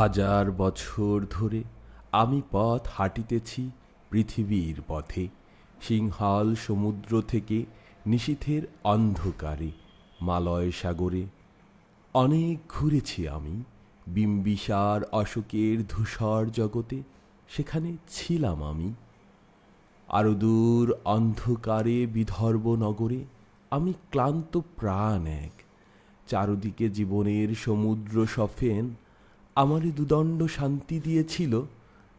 হাজার বছর ধরে আমি পথ হাঁটিতেছি পৃথিবীর পথে, সিংহাল সমুদ্র থেকে নিশীথের অন্ধকারে মালয় সাগরে। অনেক ঘুরেছি আমি বিম্বিসার অশোকের ধূসর জগতে, সেখানে ছিলাম আমি। আরো দূর অন্ধকারে বিদর্ভ নগরে আমি ক্লান্ত প্রাণ এক, চারদিকে জীবনের সমুদ্র সফেন। আমারই দুদণ্ড শান্তি দিয়েছিল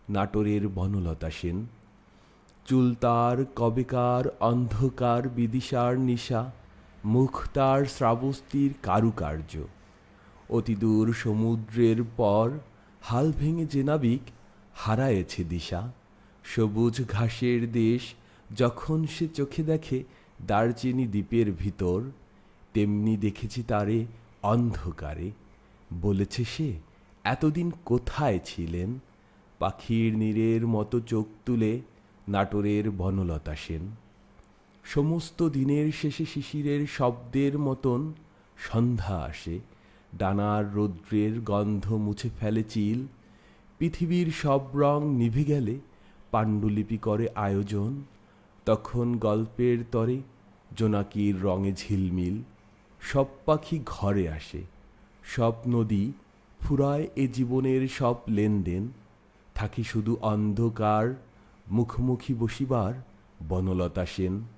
নাটোরের বনলতা সেন। চুল তার কবেকার অন্ধকার বিদিশার নিশা, মুখ তার শ্রাবস্তির কারুকার্য। অতিদূর সমুদ্রের পর হাল ভেঙে যে নাবিক হারায়েছে দিশা, সবুজ ঘাসের দেশ যখন সে চোখে দেখে দারচিনি দ্বীপের ভিতর, তেমনি দেখেছি তারে অন্ধকারে। বলেছে সে, এতদিন কোথায় ছিলেন? পাখির নীড়ের মতো চোখ তুলে নাটোরের বনলতা সেন। সমস্ত দিনের শেষে শিশিরের শব্দের মতন সন্ধ্যা আসে, ডানার রৌদ্রের গন্ধ মুছে ফেলে চিল। পৃথিবীর সব রং নিভে গেলে পাণ্ডুলিপি করে আয়োজন, তখন গল্পের তরে জোনাকির রঙে ঝিলমিল। সব পাখি ঘরে আসে, সব নদী ফুরায় এ জীবনের সব লেনদেন। থাকি শুধু অন্ধকার মুখোমুখি বসিবার বনলতা সেন।